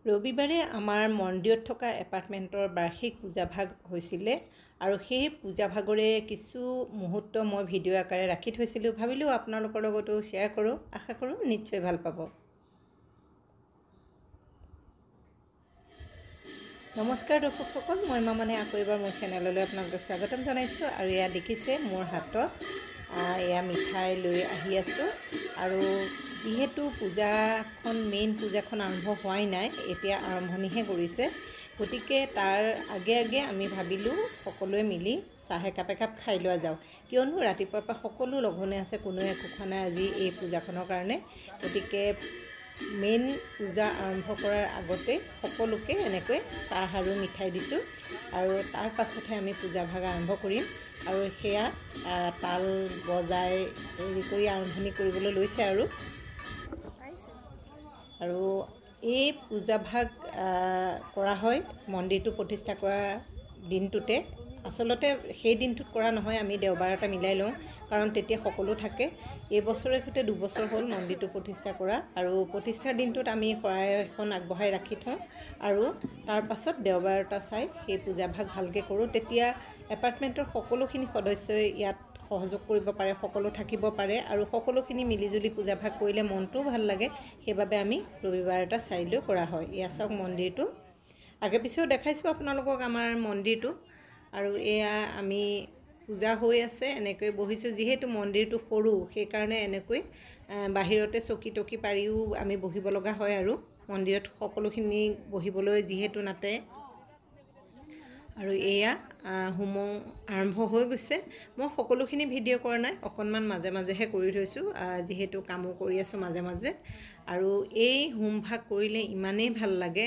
ৰবিবাৰে আমাৰ মন্দিৰত থকা এপাৰ্টমেণ্টৰ বাৰ্ষিক পূজাভাগ হৈছিলে আৰু সেই পূজাভাগৰে কিছু মুহূৰ্ত মই ভিডিঅ' আকাৰে ৰাখি থৈছিলোঁ। ভাবিলোঁ আপোনালোকৰ লগতো শ্বেয়াৰ কৰোঁ, আশা কৰোঁ নিশ্চয় ভাল পাব। নমস্কাৰ দৰ্শকসকল, মই মামনে আকৌ এবাৰ মোৰ চেনেললৈ আপোনালোকক স্বাগতম জনাইছোঁ। আৰু এয়া দেখিছে মোৰ হাতত এয়া মিঠাই লৈ আহি আছোঁ। আৰু যিহেতু মেইন পূজাখন আৰম্ভ হোৱাই নাই, এতিয়া আৰম্ভণিহে কৰিছে, গতিকে তাৰ আগে আমি ভাবিলোঁ সকলোৱে মিলি চাহ একাপ খাই লোৱা যাওক। কিয়নো ৰাতিপুৱাৰ পৰা সকলো লঘোণে আছে, কোনোৱে একো খোৱা নাই আজি এই পূজাখনৰ কাৰণে। গতিকে মেইন পূজা আৰম্ভ কৰাৰ আগতে সকলোকে এনেকৈ চাহ আৰু মিঠাই দিছোঁ আৰু তাৰ পাছতহে আমি পূজাভাগ আৰম্ভ কৰিম। আৰু সেয়া তাল বজাই হেৰি কৰি আৰম্ভণি কৰিবলৈ লৈছে। আৰু এই পূজাভাগ কৰা হয় মন্দিৰটো প্ৰতিষ্ঠা কৰা দিনটোতে। আচলতে সেই দিনটোত কৰা নহয়, আমি দেওবাৰ এটা মিলাই লওঁ, কাৰণ তেতিয়া সকলো থাকে। এই বছৰে সৈতে 2 বছৰ হ'ল মন্দিৰটো প্ৰতিষ্ঠা কৰা, আৰু প্ৰতিষ্ঠাৰ দিনটোত আমি শৰাই এখন আগবঢ়াই ৰাখি থওঁ আৰু তাৰ পাছত দেওবাৰ এটা চাই সেই পূজাভাগ ভালকৈ কৰোঁ। তেতিয়া এপাৰ্টমেণ্টৰ সকলোখিনি সদস্যই ইয়াত সহযোগ কৰিব পাৰে, সকলো থাকিব পাৰে আৰু সকলোখিনি মিলিজুলি পূজাভাগ কৰিলে মনটোও ভাল লাগে। সেইবাবে আমি ৰবিবাৰ এটা চাই লৈ কৰা হয়। এয়া চাওক মন্দিৰটো, আগে পিছেও দেখাইছোঁ আপোনালোকক আমাৰ মন্দিৰটো। আৰু এয়া আমি পূজা হৈ আছে, এনেকৈ বহিছোঁ। যিহেতু মন্দিৰটো সৰু, সেইকাৰণে এনেকৈ বাহিৰতে চকী টকী পাৰিও আমি বহিব লগা হয়। আৰু মন্দিৰত সকলোখিনি বহিবলৈ যিহেতু নাতে। আৰু এয়া হোম আৰম্ভ হৈ গৈছে। মই সকলোখিনি ভিডিঅ' কৰা নাই, অকণমান মাজে মাজেহে কৰি থৈছোঁ, যিহেতু কামো কৰি আছোঁ মাজে মাজে। আৰু এই হোমভাগ কৰিলে ইমানেই ভাল লাগে,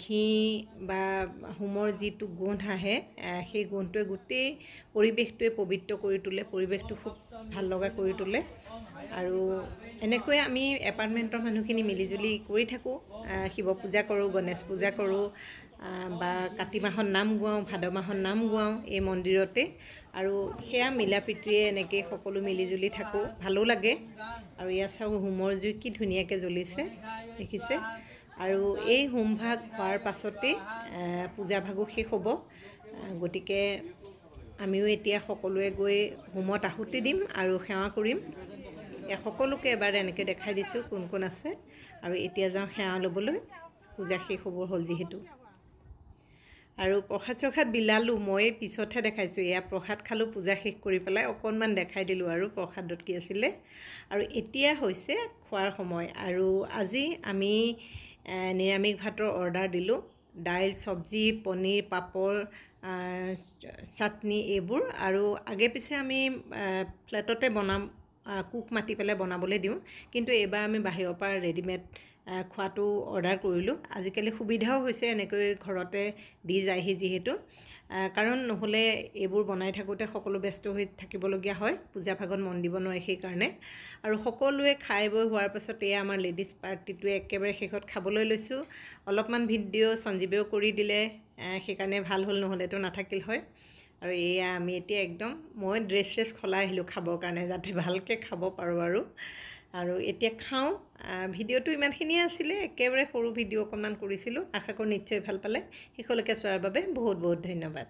ঘি বা হোমৰ যিটো গোন্ধ আহে, সেই গোন্ধটোৱে গোটেই পৰিৱেশটোৱে পবিত্ৰ কৰি তোলে, পৰিৱেশটো খুব ভাল লগা কৰি তোলে। আৰু এনেকৈ আমি এপাৰ্টমেণ্টৰ মানুহখিনি মিলিজুলি কৰি থাকোঁ। শিৱ পূজা কৰোঁ, গণেশ পূজা কৰোঁ, বা কাতি মাহত নাম গোৱাওঁ, ভাদ মাহত নাম গোৱাওঁ এই মন্দিৰতে। আৰু সেয়া মিলা প্ৰীতিৰে এনেকৈ সকলো মিলিজুলি থাকোঁ, ভালো লাগে। আৰু ইয়াত চাওক হোমৰ জুই কি ধুনীয়াকৈ জ্বলিছে, দেখিছে। আৰু এই হোমভাগ হোৱাৰ পাছতেই পূজাভাগো শেষ হ'ব। গতিকে আমিও এতিয়া সকলোৱে গৈ হোমত আহুতি দিম আৰু সেৱা কৰিম। সকলোকে এবাৰ এনেকৈ দেখাই দিছোঁ কোন কোন আছে। আৰু এতিয়া যাওঁ সেৱা ল'বলৈ, পূজা শেষ হ'ব হ'ল যিহেতু। আৰু প্ৰসাদ চসাদ বিলালোঁ, মই পিছতহে দেখাইছোঁ। এয়া প্ৰসাদ খালোঁ পূজা শেষ কৰি পেলাই, অকণমান দেখাই দিলোঁ আৰু প্ৰসাদত কি আছিলে। আৰু এতিয়া হৈছে খোৱাৰ সময়। আৰু আজি আমি নিৰামিষ ভাতৰ অৰ্ডাৰ দিলোঁ। দাইল, চব্জি, পনীৰ, পাপৰ, চাটনি এইবোৰ। আৰু আগে পিছে আমি ফ্লেটতে কুক মাতি পেলাই বনাবলৈ দিওঁ, কিন্তু এইবাৰ আমি বাহিৰৰ পৰা ৰেডিমেড খোৱাটো অৰ্ডাৰ কৰিলোঁ। আজিকালি সুবিধাও হৈছে, এনেকৈ ঘৰতে দি যায়হি যিহেতু। কাৰণ নহ'লে এইবোৰ বনাই থাকোঁতে সকলো ব্যস্ত হৈ থাকিবলগীয়া হয়, পূজাভাগত মন দিব নোৱাৰে সেইকাৰণে। আৰু সকলোৱে খাই বৈ হোৱাৰ পাছত এয়া আমাৰ লেডিজ পাৰ্টিটোৱে একেবাৰে শেষত খাবলৈ লৈছোঁ। অলপমান ভিডিঅ' সঞ্জীৱেও কৰি দিলে, সেইকাৰণে ভাল হ'ল, নহ'লেতো নাথাকিল হয়। আৰু এয়া আমি এতিয়া একদম, মই ড্ৰেছ সলাই আহিলোঁ খাবৰ কাৰণে, যাতে ভালকৈ খাব পাৰোঁ। আৰু এতিয়া খাওঁ। ভিডিঅ'টো ইমানখিনিয়ে আছিলে, একেবাৰে সৰু ভিডিঅ' অকণমান কৰিছিলোঁ। আশা কৰোঁ নিশ্চয় ভাল পালে। শেষলৈকে চোৱাৰ বাবে বহুত বহুত ধন্যবাদ।